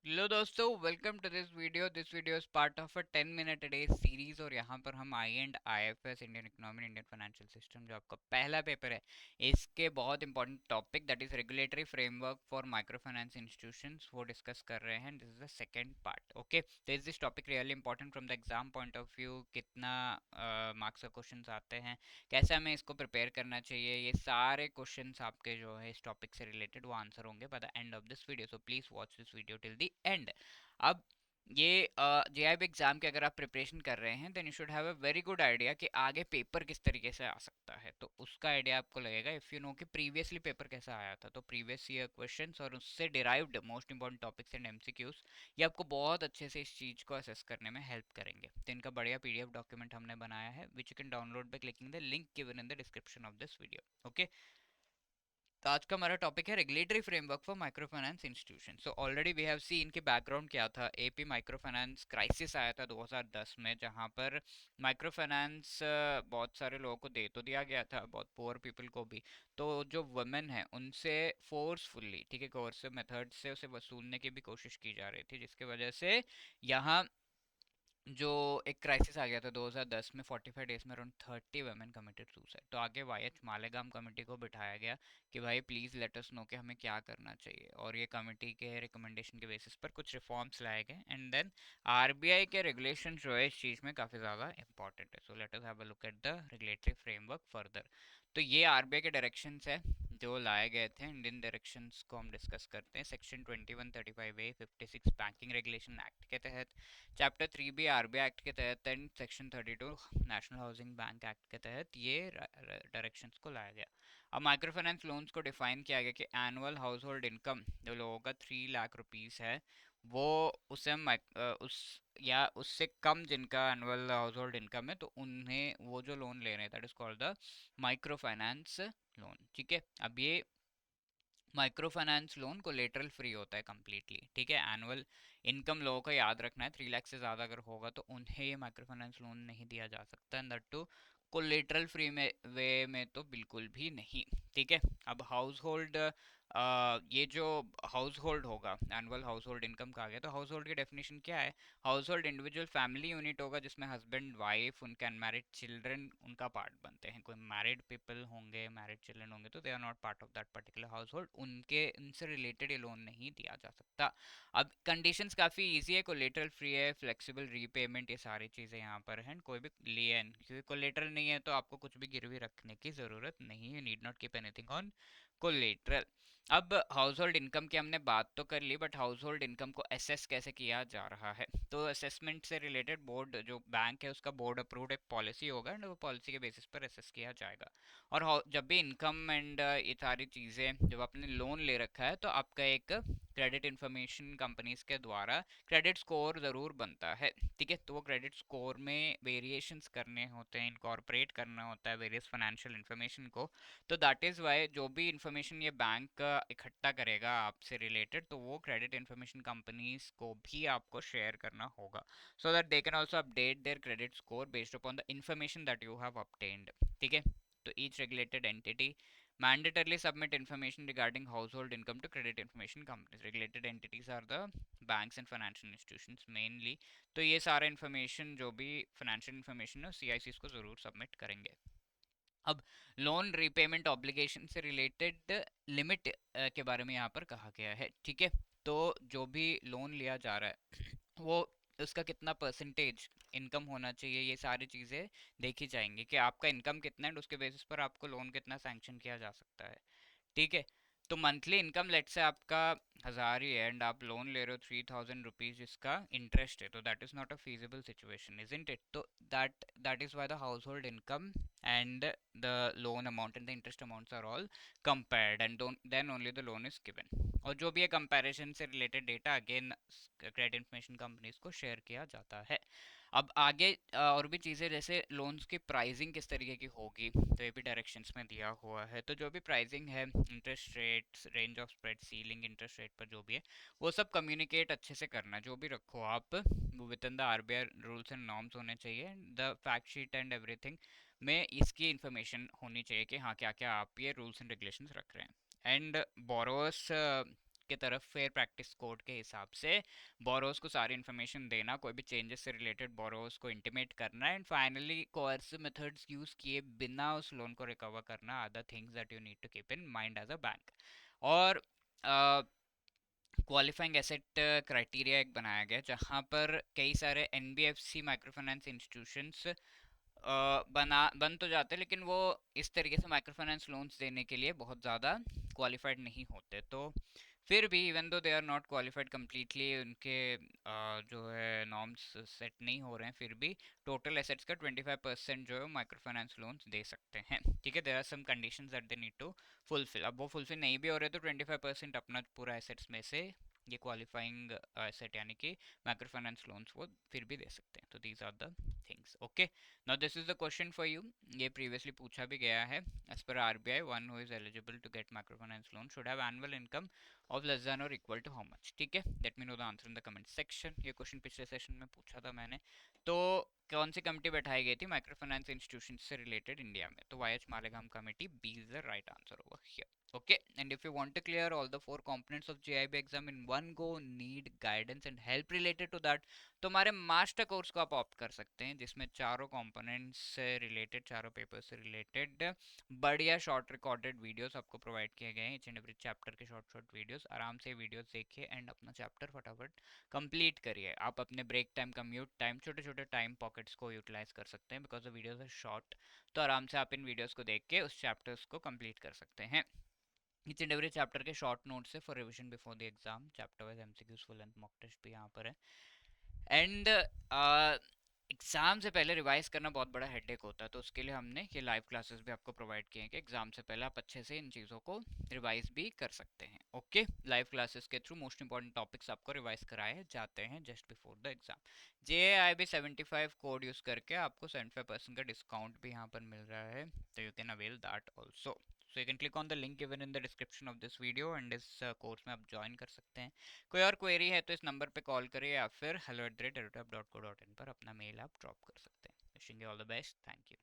Hello दोस्तों, welcome to this video is part of a 10 minute day series. और यहाँ पर हम I and IFS Indian economy Indian financial system जो आपका पहला पेपर है, इसके बहुत important topic that is regulatory framework for micro finance institutions वो डिस्कस कर रहे हैं। This is the second part. Okay, तो is this topic really important from the exam point of view? कितना मार्क्स का क्वेश्चन आते हैं, कैसे हमें इसको प्रिपेयर करना चाहिए, ये सारे क्वेश्चंस आपके जो है इस टॉपिक से रिलेटेड वो आंसर होंगे by the end of this video. So please watch this video till the end. अब ये जेआईबी एग्जाम की अगर आप प्रिपरेशन कर रहे हैं then you should have a very good idea कि आगे पेपर किस तरीके से आ सकता है। तो उसका आइडिया आपको लगेगा इफ़ यू नो कि प्रीवियसली पेपर कैसा आया था। तो प्रीवियस ईयर क्वेश्चंस और उससे derived most important topics and MCQs ये आपको बहुत अच्छे से इस चीज़ को असेस करने में हेल्प करेंगे। तो इनका बढ़िया पीडीएफ डॉक्यूमेंट हमने बनाया है which you can download by clicking the link given in the description of this video. Okay, तो आज का हमारा टॉपिक है regulatory framework for micro finance institution. So already we have seen कि बैकग्राउंड क्या था। एपी माइक्रो फाइनेंस क्राइसिस आया था 2010 में, जहां पर माइक्रो फाइनेंस बहुत सारे लोगों को दे तो दिया गया था, बहुत पुअर पीपल को भी। तो जो वुमेन है उनसे फोर्सफुली, ठीक है, कोर्सिव मेथड से उसे वसूलने की भी कोशिश की जा रही थी, जिसकी वजह से यहाँ जो एक क्राइसिस आ गया था 2010 में। 45 डेज में अराउंड 30 वुमेन कमिटेड सुसाइड। तो आगे वाईएच मालेगाम कमेटी को बिठाया गया कि भाई प्लीज़ लेट अस नो कि हमें क्या करना चाहिए। और ये कमेटी के रिकमेंडेशन के बेसिस पर कुछ रिफॉर्म्स लाए गए। एंड देन आरबीआई के रेगुलेशन जो है इस चीज़ में काफ़ी ज़्यादा इंपॉर्टेंट है। So let us have a look at the regulatory framework further. तो ये आरबीआई के डायरेक्शंस है जो लाए गए थे। इंडियन डायरेक्शंस को हम डिस्कस करते हैं। Section 2135A 56 banking regulation act के तहत, चैप्टर 3 बी आरबीआई एक्ट के तहत and section 32 national housing bank act के तहत ये डायरेक्शंस को लाया गया। अब माइक्रो फाइनेंस लोन्स को डिफाइन किया गया कि एनुअल हाउस होल्ड इनकम जो लोगों का 3 लाख रुपीज़ है वो उसे उस या उससे कम जिनका एनुअल हाउस होल्ड इनकम है तो उन्हें वो जो लोन ले रहे हैं that is called the micro finance loan. ठीक है, अब ये micro finance loan collateral free होता है कम्प्लीटली। ठीक है, एनुअल इनकम लोगों को याद रखना है, 3 लाख से ज़्यादा अगर होगा तो उन्हें ये माइक्रो फाइनेंस लोन नहीं दिया जा सकता, and that too collateral free में वे में तो बिल्कुल भी नहीं। ठीक है, अब हाउस होल्ड ये जो हाउस होल्ड होगा, एनुअल हाउस होल्ड इनकम कहा गया, तो हाउस होल्ड की डेफिनेशन क्या है? Household individual family unit होगा जिसमें हस्बैंड वाइफ उनके अनमैरिड चिल्ड्रन उनका पार्ट बनते हैं। कोई मैरिड पीपल होंगे, मैरिड चिल्ड्रन होंगे तो they are not part of that particular household, उनके उनसे रिलेटेड ये लोन नहीं दिया जा सकता। अब कंडीशंस काफ़ी इजी है, कोलेटरल फ्री है, फ्लेक्सिबल रीपेमेंट, ये सारी चीज़ें यहाँ पर हैं। कोई भी लिए क्योंकि कोलेटरल नहीं है तो आपको कुछ भी गिरवी रखने की ज़रूरत नहीं है, need not keep anything on collateral. अब हाउस होल्ड इनकम की हमने बात तो कर ली, बट हाउस होल्ड इनकम को एसेस कैसे किया जा रहा है? तो असेसमेंट से रिलेटेड बोर्ड जो बैंक है उसका बोर्ड अप्रूव्ड एक पॉलिसी होगा एंड वो पॉलिसी के बेसिस पर असेस किया जाएगा। और जब भी इनकम एंड ये सारी चीज़ें जब आपने लोन ले रखा है तो आपका एक क्रेडिट इंफॉर्मेशन कंपनीज के द्वारा क्रेडिट स्कोर ज़रूर बनता है। ठीक है, तो वो क्रेडिट स्कोर में वेरिएशंस करने होते हैं, इनकॉर्पोरेट करना होता है वेरियस फाइनेंशियल इन्फॉर्मेशन को। तो दैट इज़ वाई जो भी इंफॉर्मेशन ये बैंक इकट्ठा करेगा आपसे रिलेटेड तो वो क्रेडिट इंफॉर्मेशन कंपनीज को भी आपको शेयर करना होगा, so that they can also update their credit score based upon the information that you have obtained. ठीक है, तो each regulated entity mandatorily submit information regarding household income to credit information companies. Regulated entities are the banks and financial institutions mainly। तो ये सारा information जो भी financial information है CICs को ज़रूर submit करेंगे। अब लोन रीपेमेंट ऑब्लिगेशन से रिलेटेड लिमिट के बारे में यहाँ पर कहा गया है। ठीक है, तो जो भी लोन लिया जा रहा है वो उसका कितना परसेंटेज इनकम होना चाहिए, ये सारी चीज़ें देखी जाएंगी कि आपका इनकम कितना है, उसके बेसिस पर आपको लोन कितना सैंक्शन किया जा सकता है। ठीक है, तो मंथली इनकम लेट से आपका 1,000 ही है एंड आप लोन ले रहे हो 3,000 रुपीज जिसका इंटरेस्ट है, तो that is not a feasible situation, isn't it? तो that is why the household income and the loan amount and the interest amounts are all compared and then only the loan is given. और जो भी है comparison से related data again credit information companies को share किया जाता है। अब आगे और भी चीज़ें जैसे लोन्स की प्राइसिंग किस तरीके की होगी तो ये भी डायरेक्शंस में दिया हुआ है। तो जो भी प्राइसिंग है, interest rates, range of spread, ceiling interest rate पर जो भी है वो सब कम्युनिकेट अच्छे से करना। जो भी रखो आप वो with in the RBI rules and norms होने चाहिए, the fact sheet and everything में इसकी इंफॉर्मेशन होनी चाहिए कि हाँ क्या क्या आप ये रूल्स एंड रेगुलेशंस रख रहे हैं। एंड बोरोवर्स के तरफ फेयर प्रैक्टिस कोड के हिसाब से बोरोस को सारी इन्फॉर्मेशन देना, कोई भी चेंजेस से रिलेटेड बोरोस को इंटीमेट करना, and finally coercive methods use किए बिना उस लोन को रिकवर करना, other things that you need to keep in mind as a bank. और क्वालिफाइंग एसेट क्राइटेरिया एक बनाया गया जहां पर कई सारे एनबीएफसी माइक्रो फाइनेंस इंस्टीट्यूशंस बन तो जाते हैं, लेकिन वो इस तरीके से माइक्रो फाइनेंस लोन्स देने के लिए बहुत ज़्यादा क्वालिफाइड नहीं होते। तो फिर भी even though they are not qualified completely, उनके जो है नॉर्म्स सेट नहीं हो रहे हैं, फिर भी टोटल एसेट्स का 25% जो है माइक्रो फाइनेंस लोन्स दे सकते हैं। ठीक है, there are some conditions that they need to fulfill. अब वो फुलफिल नहीं भी हो रहे तो 25% अपना पूरा एसेट्स में से ये क्वालिफाइंग एसेट यानी कि माइक्रो फाइनेंस लोन्स वो फिर भी दे सकते हैं। तो these are the things. Okay, now this is the question for you. ये प्रीवियसली पूछा भी गया है। As per RBI, one who is eligible to get micro finance loan should have annual income of less than और equal to how much. ठीक है, let me know the answer in the comment section. ये question पिछले session में पूछा था मैंने। तो कौन सी कमेटी बैठाई गई थी माइक्रो फाइनेंस इंस्टीट्यूशन से रिलेटेड इंडिया में? तो YH Malegam committee, B is the right answer over here. Okay, and if you want to clear all the four components of JIB exam in one go, need guidance and help related to that, तो हमारे master course को आप opt कर सकते हैं, जिसमें चारों components से रिलेटेड, चारों पेपर से रिलेटेड बढ़िया शॉर्ट रिकॉर्डेड वीडियोस आपको प्रोवाइड किए गए हैं। ईच एंड एवरी चैप्टर के शॉर्ट शॉर्ट वीडियोस, आराम से वीडियोस देखिए एंड अपना चैप्टर फटाफट कंप्लीट करिए। आप अपने ब्रेक टाइम, कम्यूट टाइम, छोटे छोटे टाइम पॉकेट्स को यूटिलाइज कर सकते हैं, because the videos are short. तो आराम से आप इन वीडियोस को देख के उस चैप्टर्स को कंप्लीट कर सकते हैं। ईच एंड एवरी चैप्टर के शॉर्ट नोट्स है for revision before the exam, chapter wise MCQs, full length mock test भी यहाँ पर है। एंड एग्जाम से पहले रिवाइज करना बहुत बड़ा हेडेक होता है, तो उसके लिए हमने ये लाइव क्लासेस भी आपको प्रोवाइड किए हैं कि एग्जाम से पहले आप अच्छे से इन चीज़ों को रिवाइज भी कर सकते हैं। ओके, लाइव क्लासेस के थ्रू मोस्ट इंपॉर्टेंट टॉपिक्स आपको रिवाइज कराए जाते हैं just before the exam. JIB 75 code use करके आपको 75% का डिस्काउंट भी यहाँ पर मिल रहा है, तो you can avail that also. So you can click on the link given in the description of this video and इस कोर्स में आप ज्वाइन कर सकते हैं। कोई और क्वेरी है तो इस नंबर पे कॉल करिए या फिर hello@edutap.co.in पर अपना मेल आप ड्रॉप कर सकते हैं। Wishing you all the best, thank you.